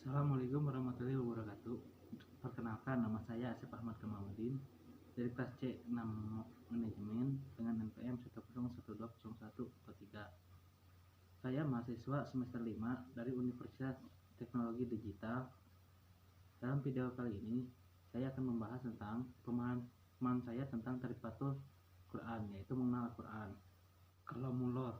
Assalamualaikum warahmatullahi wabarakatuh. Perkenalkan, nama saya Asep Ahmad Kamaluddin dari kelas C6 Manajemen dengan NPM 1012013. Saya mahasiswa semester 5 dari Universitas Teknologi Digital. Dalam video kali ini, saya akan membahas tentang pemahaman saya tentang Tarifatul Quran, yaitu mengenal Al-Quran. Kalamullah.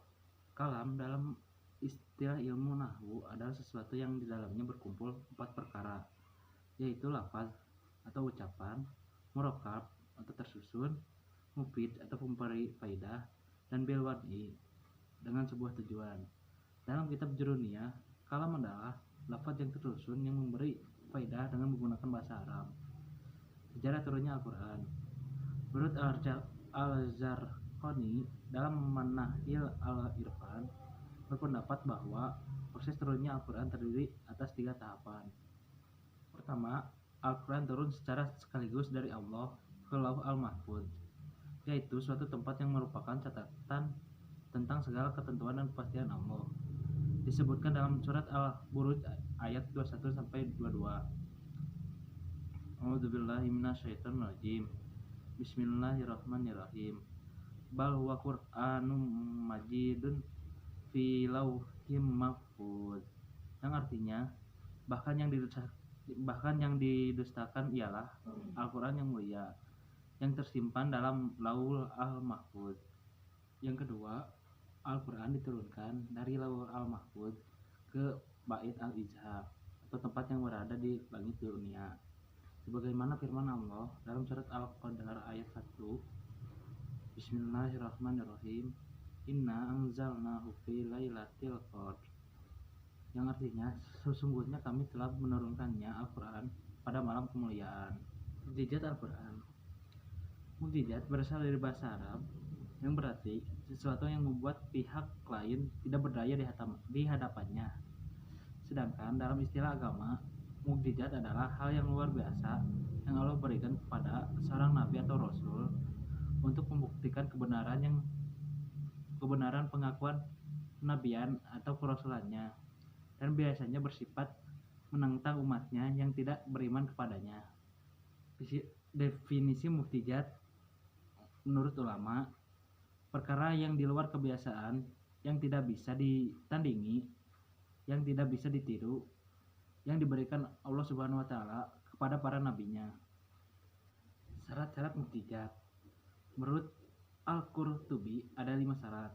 Kalam dalam istilah ilmu nahwu adalah sesuatu yang di dalamnya berkumpul 4 perkara, yaitu lafaz atau ucapan, murakkab atau tersusun, mufid atau pemberi faidah, dan bil wad'i dengan sebuah tujuan. Dalam kitab Juruniyah, kalam adalah lafaz yang tersusun yang memberi faidah dengan menggunakan bahasa Arab. Sejarah turunnya Al-Quran. Menurut Al-Zarqani dalam Manahil Al-Irfan berpendapat bahwa proses turunnya Al-Quran terdiri atas 3 tahapan. Pertama, Al-Quran turun secara sekaligus dari Allah ke Lauh Al-Mahfuz, yaitu suatu tempat yang merupakan catatan tentang segala ketentuan dan kepastian Allah. Disebutkan dalam surat Al-Buruj ayat 21-22. A'udzubillahi minasyaitonirrajim. Bismillahirrahmanirrahim. Bal huwa Qur'anum Majidun fi lauhim mahfuz. Yang artinya bahkan yang didustakan ialah Al-Quran yang mulia yang tersimpan dalam Lauhul Al-Mahfuz. Yang kedua, Al-Quran diturunkan dari Lauhul Al-Mahfuz ke Bait Al-Izhar atau tempat yang berada di langit dunia, sebagaimana firman Allah dalam surat Al-Qadar ayat 1. Bismillahirrahmanirrahim. Inna anzalnahu fi lailatul qadr. Yang artinya sesungguhnya kami telah menurunkannya Al-Quran pada malam kemuliaan. Mukjizat Al-Quran. Mukjizat berasal dari bahasa Arab yang berarti sesuatu yang membuat pihak lain tidak berdaya di hadapannya. Sedangkan dalam istilah agama, mukjizat adalah hal yang luar biasa yang Allah berikan kepada seorang nabi atau rasul untuk membuktikan kebenaran pengakuan kenabian atau kerasulannya, dan biasanya bersifat menentang umatnya yang tidak beriman kepadanya. Definisi mukjizat menurut ulama, perkara yang di luar kebiasaan, yang tidak bisa ditandingi, yang tidak bisa ditiru, yang diberikan Allah Subhanahu wa Ta'ala kepada para nabinya. Syarat-syarat mukjizat. Menurut Al-Qurtubi ada 5 syarat,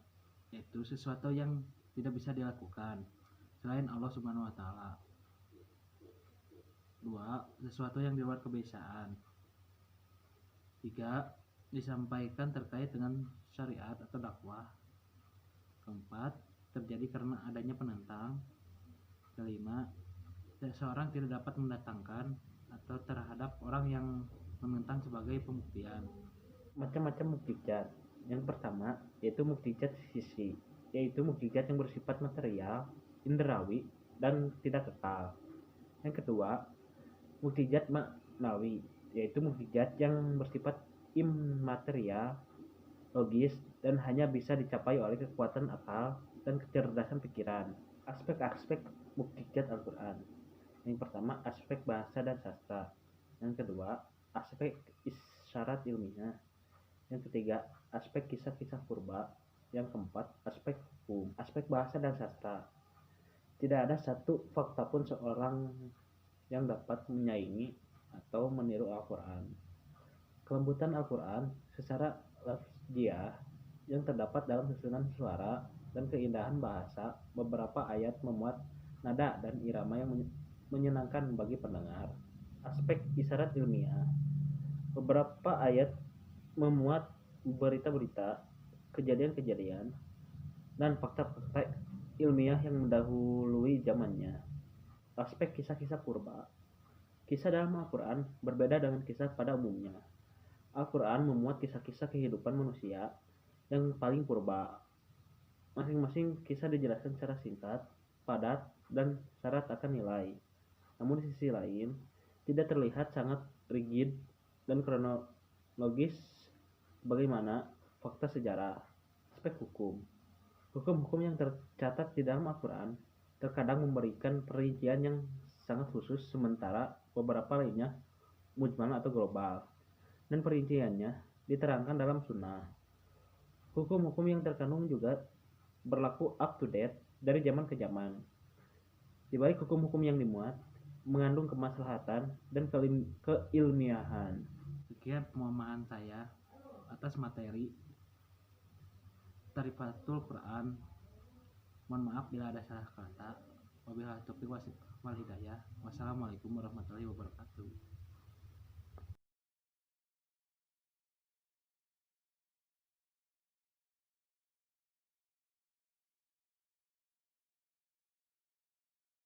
yaitu sesuatu yang tidak bisa dilakukan selain Allah Subhanahu wa Ta'ala. 2. Sesuatu yang di luar kebiasaan. 3. Disampaikan terkait dengan syariat atau dakwah. 4. Terjadi karena adanya penentang. 5. Seseorang tidak dapat mendatangkan atau terhadap orang yang menentang sebagai pembuktian. Macam-macam mukjizat. Yang pertama yaitu mukjizat sisi, yaitu mukjizat yang bersifat material, indrawi, dan tidak kekal. Yang kedua, mukjizat maknawi, yaitu mukjizat yang bersifat immaterial, logis, dan hanya bisa dicapai oleh kekuatan akal dan kecerdasan pikiran. Aspek-aspek mukjizat Al-Quran. Yang pertama, aspek bahasa dan sastra. Yang kedua, aspek isyarat ilmiah. Yang ketiga, aspek kisah-kisah purba. Yang keempat, aspek hukum. Aspek bahasa dan sastra. Tidak ada satu fakta pun seorang yang dapat menyaingi atau meniru Al-Quran. Kelembutan Al-Quran secara lafziah yang terdapat dalam susunan suara dan keindahan bahasa. Beberapa ayat memuat nada dan irama yang menyenangkan bagi pendengar. Aspek isyarat ilmiah. Beberapa ayat memuat berita-berita, kejadian-kejadian, dan fakta-fakta ilmiah yang mendahului zamannya. Aspek kisah-kisah purba. Kisah dalam Al-Quran berbeda dengan kisah pada umumnya. Al-Quran memuat kisah-kisah kehidupan manusia yang paling purba. Masing-masing kisah dijelaskan secara singkat, padat, dan syarat akan nilai. Namun di sisi lain, tidak terlihat sangat rigid dan kronologis bagaimana fakta sejarah. Aspek hukum. Hukum-hukum yang tercatat di dalam Al-Quran terkadang memberikan perincian yang sangat khusus, sementara beberapa lainnya mujmal atau global, dan perinciannya diterangkan dalam sunnah. Hukum-hukum yang terkandung juga berlaku up to date dari zaman ke zaman. Di balik hukum-hukum yang dimuat, mengandung kemaslahatan dan keilmiahan. Sekian pemahaman saya atas materi Tarifatul Quran. Mohon maaf bila ada salah kata. Wabillahi taufiq wal hidayah. Wassalamualaikum warahmatullahi wabarakatuh.